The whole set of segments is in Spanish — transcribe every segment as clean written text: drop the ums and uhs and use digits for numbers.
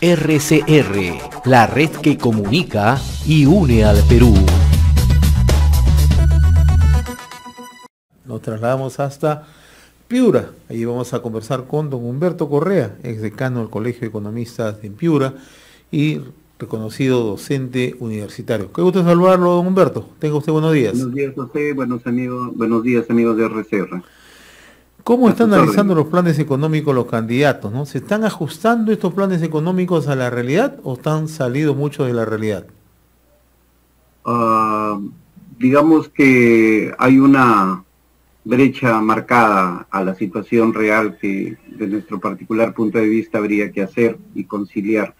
RCR, la red que comunica y une al Perú. Nos trasladamos hasta Piura. Allí vamos a conversar con don Humberto Correa, exdecano del Colegio de Economistas de Piura y reconocido docente universitario. Qué gusto saludarlo, don Humberto. Tenga usted buenos días. Buenos días a usted, buenos días amigos de RCR. ¿Cómo están analizando los planes económicos los candidatos, ¿no? ¿Se están ajustando estos planes económicos a la realidad o están salidos mucho de la realidad? Digamos que hay una brecha marcada a la situación real que de nuestro particular punto de vista habría que hacer y conciliar.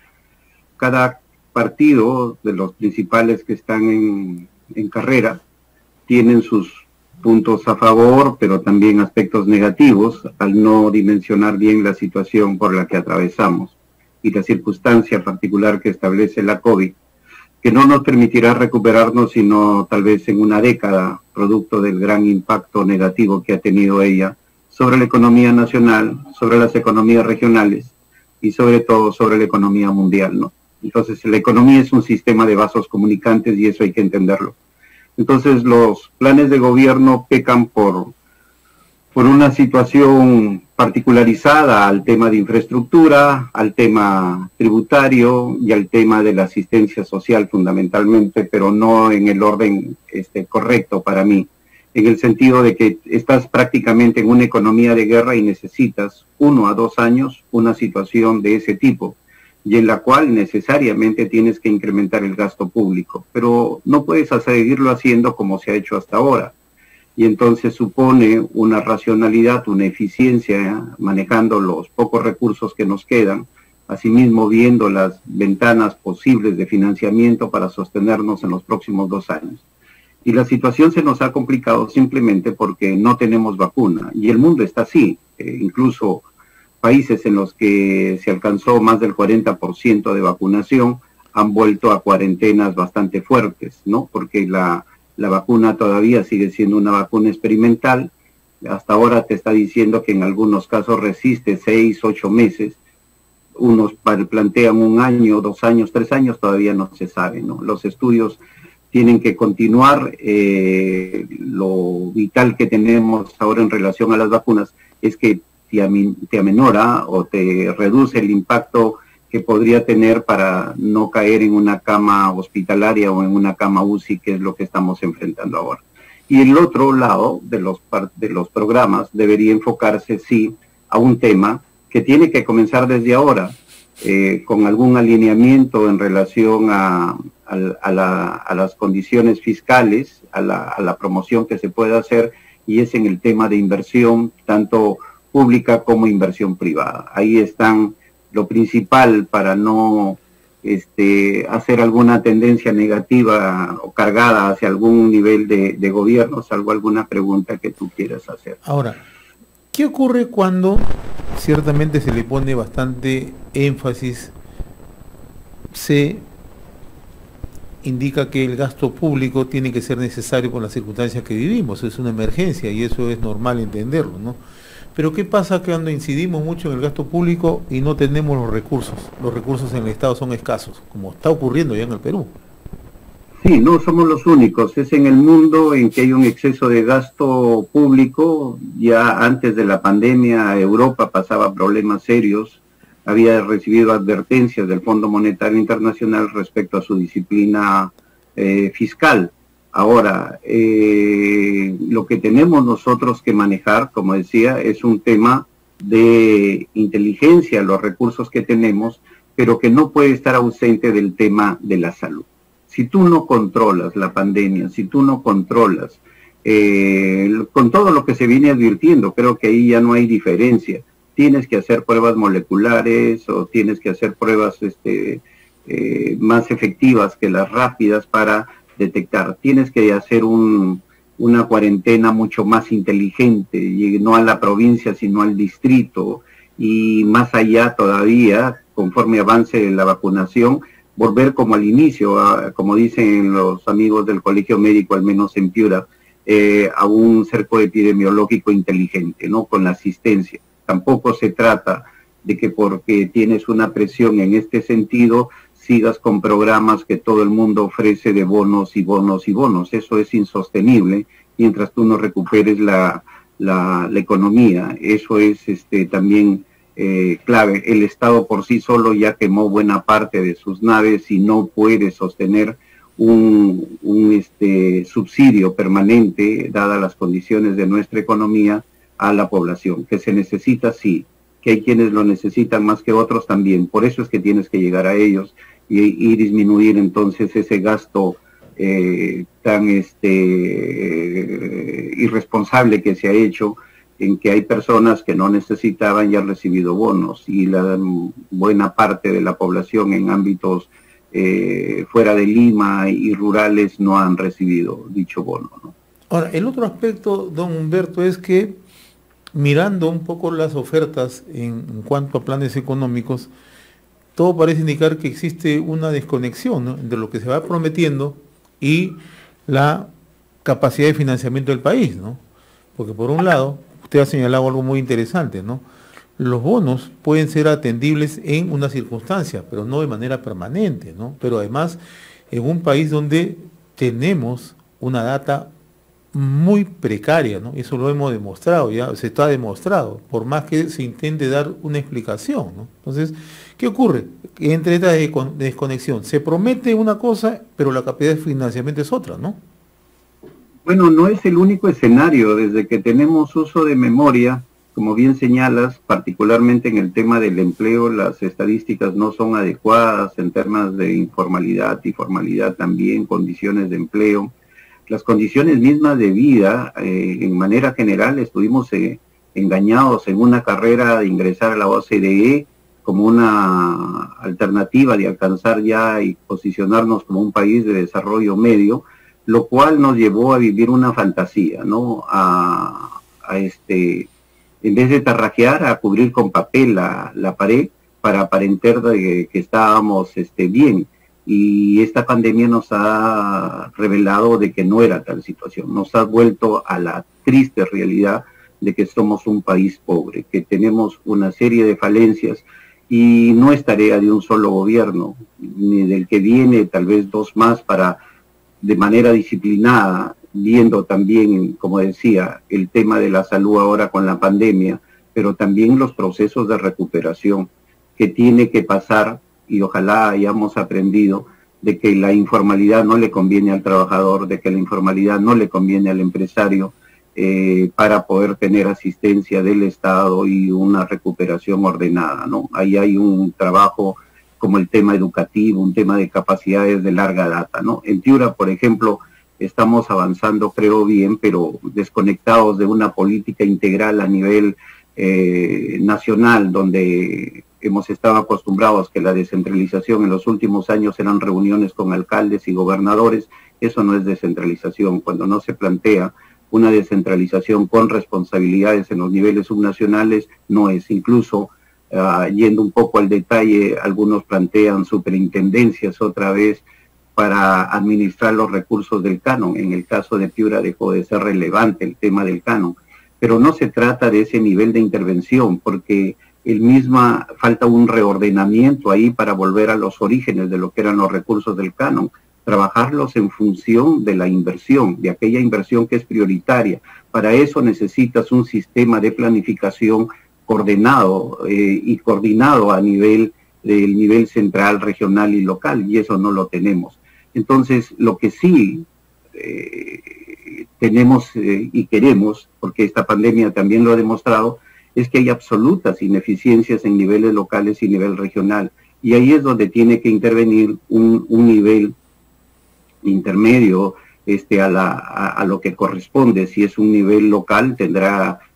Cada partido de los principales que están en carrera tienen sus puntos a favor, pero también aspectos negativos al no dimensionar bien la situación por la que atravesamos y la circunstancia particular que establece la COVID, que no nos permitirá recuperarnos sino tal vez en una década, producto del gran impacto negativo que ha tenido ella sobre la economía nacional, sobre las economías regionales y sobre todo sobre la economía mundial, ¿no? Entonces la economía es un sistema de vasos comunicantes y eso hay que entenderlo. Entonces los planes de gobierno pecan por una situación particularizada al tema de infraestructura, al tema tributario y al tema de la asistencia social fundamentalmente, pero no en el orden correcto para mí, en el sentido de que estás prácticamente en una economía de guerra y necesitas 1 a 2 años una situación de ese tipo, y en la cual necesariamente tienes que incrementar el gasto público, pero no puedes seguirlo haciendo como se ha hecho hasta ahora. Y entonces supone una racionalidad, una eficiencia, manejando los pocos recursos que nos quedan, asimismo viendo las ventanas posibles de financiamiento para sostenernos en los próximos 2 años. Y la situación se nos ha complicado simplemente porque no tenemos vacuna, y el mundo está así, incluso países en los que se alcanzó más del 40% de vacunación han vuelto a cuarentenas bastante fuertes, ¿no? Porque la vacuna todavía sigue siendo una vacuna experimental. Hasta ahora te está diciendo que en algunos casos resiste 6, 8 meses. Unos plantean 1 año, 2 años, 3 años, todavía no se sabe, ¿no? Los estudios tienen que continuar. Lo vital que tenemos ahora en relación a las vacunas es que te amenora o te reduce el impacto que podría tener para no caer en una cama hospitalaria o en una cama UCI, que es lo que estamos enfrentando ahora. Y el otro lado de los programas debería enfocarse, sí, a un tema que tiene que comenzar desde ahora, con algún alineamiento en relación a las condiciones fiscales, a la promoción que se puede hacer, y es en el tema de inversión, tanto pública como inversión privada. Ahí están lo principal para no hacer alguna tendencia negativa o cargada hacia algún nivel de gobierno, salvo alguna pregunta que tú quieras hacer. Ahora, ¿qué ocurre cuando ciertamente se le pone bastante énfasis, se indica que el gasto público tiene que ser necesario por las circunstancias que vivimos? Es una emergencia y eso es normal entenderlo, ¿no? Pero ¿qué pasa cuando incidimos mucho en el gasto público y no tenemos los recursos? Los recursos en el Estado son escasos, como está ocurriendo ya en el Perú. Sí, no somos los únicos. Es en el mundo en que hay un exceso de gasto público. Ya antes de la pandemia, Europa pasaba problemas serios. Había recibido advertencias del Fondo Monetario Internacional respecto a su disciplina fiscal. Ahora, lo que tenemos nosotros que manejar, como decía, es un tema de inteligencia, los recursos que tenemos, pero que no puede estar ausente del tema de la salud. Si tú no controlas la pandemia, si tú no controlas, con todo lo que se viene advirtiendo, creo que ahí ya no hay diferencia. Tienes que hacer pruebas moleculares o tienes que hacer pruebas más efectivas que las rápidas para detectar. Tienes que hacer una cuarentena mucho más inteligente, y no a la provincia, sino al distrito, y más allá todavía, conforme avance la vacunación, volver como al inicio, como dicen los amigos del Colegio Médico, al menos en Piura, a un cerco epidemiológico inteligente, ¿no? Con la asistencia. Tampoco se trata de que porque tienes una presión en este sentido, sigas con programas que todo el mundo ofrece de bonos y bonos y bonos. Eso es insostenible mientras tú no recuperes la economía. Eso es también clave. El Estado por sí solo ya quemó buena parte de sus naves y no puede sostener un subsidio permanente, dadas las condiciones de nuestra economía, a la población. Que se necesita, sí, que hay quienes lo necesitan más que otros también. Por eso es que tienes que llegar a ellos y disminuir entonces ese gasto tan irresponsable que se ha hecho, en que hay personas que no necesitaban y han recibido bonos, y la buena parte de la población en ámbitos fuera de Lima y rurales no han recibido dicho bono, ¿no? Ahora, el otro aspecto, don Humberto, es que mirando un poco las ofertas en cuanto a planes económicos, todo parece indicar que existe una desconexión, ¿no?, entre lo que se va prometiendo y la capacidad de financiamiento del país, ¿no? Porque por un lado, usted ha señalado algo muy interesante, ¿no? Los bonos pueden ser atendibles en una circunstancia, pero no de manera permanente, ¿no? Pero además, en un país donde tenemos una data muy precaria, ¿no? Eso lo hemos demostrado, ya se está demostrado, por más que se intente dar una explicación, ¿no? Entonces, ¿qué ocurre? Entre esta desconexión, se promete una cosa, pero la capacidad de financiamiento es otra, ¿no? Bueno, no es el único escenario. Desde que tenemos uso de memoria, como bien señalas, particularmente en el tema del empleo, las estadísticas no son adecuadas en temas de informalidad y formalidad también, condiciones de empleo. Las condiciones mismas de vida, en manera general, estuvimos engañados en una carrera de ingresar a la OCDE como una alternativa de alcanzar ya y posicionarnos como un país de desarrollo medio, lo cual nos llevó a vivir una fantasía, ¿no? En vez de tarrajear, a cubrir con papel la pared para aparentar que estábamos bien. Y esta pandemia nos ha revelado de que no era tal situación. Nos ha vuelto a la triste realidad de que somos un país pobre, que tenemos una serie de falencias, y no es tarea de un solo gobierno, ni del que viene, tal vez dos más, para de manera disciplinada, viendo también, como decía, el tema de la salud ahora con la pandemia, pero también los procesos de recuperación que tiene que pasar, y ojalá hayamos aprendido de que la informalidad no le conviene al trabajador, de que la informalidad no le conviene al empresario, para poder tener asistencia del Estado y una recuperación ordenada, ¿no? Ahí hay un trabajo como el tema educativo, un tema de capacidades de larga data, ¿no? En Piura, por ejemplo, estamos avanzando, creo, bien, pero desconectados de una política integral a nivel nacional, donde hemos estado acostumbrados que la descentralización en los últimos años eran reuniones con alcaldes y gobernadores. Eso no es descentralización. Cuando no se plantea una descentralización con responsabilidades en los niveles subnacionales, no es. Incluso, yendo un poco al detalle, algunos plantean superintendencias otra vez para administrar los recursos del canon. En el caso de Piura dejó de ser relevante el tema del canon, pero no se trata de ese nivel de intervención, porque falta un reordenamiento ahí para volver a los orígenes de lo que eran los recursos del canon, trabajarlos en función de la inversión, de aquella inversión que es prioritaria. Para eso necesitas un sistema de planificación coordinado y coordinado a del nivel central, regional y local, y eso no lo tenemos. Entonces, lo que sí tenemos y queremos, porque esta pandemia también lo ha demostrado, es que hay absolutas ineficiencias en niveles locales y nivel regional, y ahí es donde tiene que intervenir un nivel intermedio a lo que corresponde. Si es un nivel local,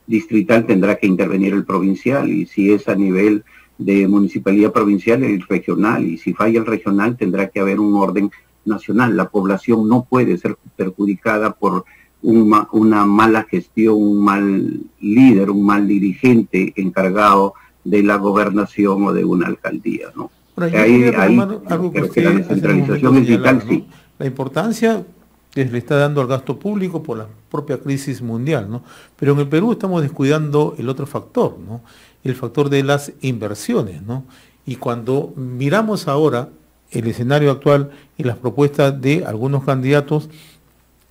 distrital, tendrá que intervenir el provincial, y si es a nivel de municipalidad provincial, el regional, y si falla el regional, tendrá que haber un orden nacional. La población no puede ser perjudicada por una mala gestión, un mal líder, un mal dirigente encargado de la gobernación o de una alcaldía, ¿no? Algo que la descentralización es vital, ¿no? Sí. La importancia que le está dando al gasto público por la propia crisis mundial, ¿no? Pero en el Perú estamos descuidando el otro factor, ¿no? el factor de las inversiones, ¿no? Y cuando miramos ahora el escenario actual y las propuestas de algunos candidatos,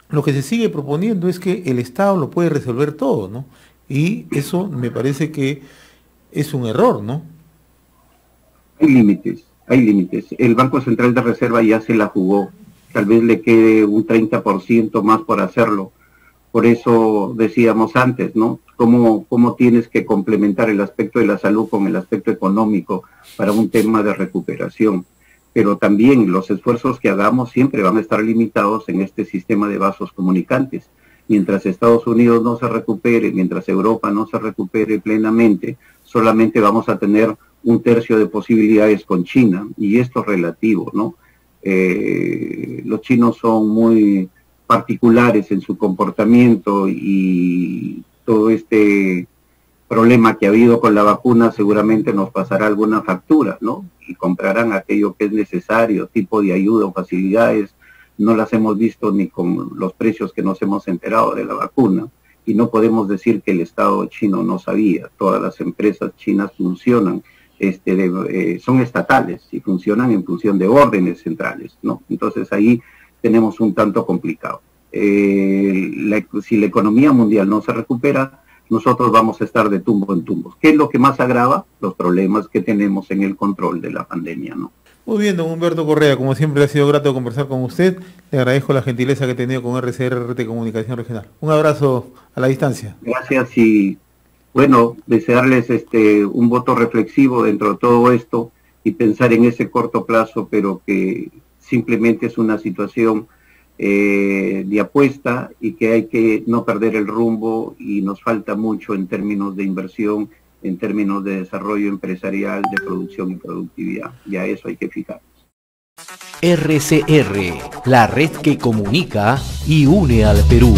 lo que se sigue proponiendo es que el Estado lo puede resolver todo, ¿no? Y eso me parece que es un error, ¿no? Hay límites, hay límites. El Banco Central de Reserva ya se la jugó. Tal vez le quede un 30% más por hacerlo. Por eso decíamos antes, ¿no? ¿Cómo tienes que complementar el aspecto de la salud con el aspecto económico para un tema de recuperación? Pero también los esfuerzos que hagamos siempre van a estar limitados en este sistema de vasos comunicantes. Mientras Estados Unidos no se recupere, mientras Europa no se recupere plenamente, solamente vamos a tener un tercio de posibilidades con China, y esto es relativo, ¿no? Los chinos son muy particulares en su comportamiento, y todo este problema que ha habido con la vacuna seguramente nos pasará alguna factura, ¿no? Y comprarán aquello que es necesario, tipo de ayuda o facilidades. No las hemos visto ni con los precios que nos hemos enterado de la vacuna, y no podemos decir que el Estado chino no sabía. Todas las empresas chinas funcionan, son estatales y funcionan en función de órdenes centrales, ¿no? Entonces ahí tenemos un tanto complicado. Si la economía mundial no se recupera, nosotros vamos a estar de tumbo en tumbo. ¿Qué es lo que más agrava? Los problemas que tenemos en el control de la pandemia, ¿no? Muy bien, don Humberto Correa, como siempre ha sido grato conversar con usted. Le agradezco la gentileza que he tenido con RCR Comunicación Regional. Un abrazo a la distancia. Gracias, y bueno, desearles un voto reflexivo dentro de todo esto y pensar en ese corto plazo, pero que simplemente es una situación de apuesta, y que hay que no perder el rumbo, y nos falta mucho en términos de inversión, en términos de desarrollo empresarial, de producción y productividad, y a eso hay que fijarnos. RCR, la red que comunica y une al Perú.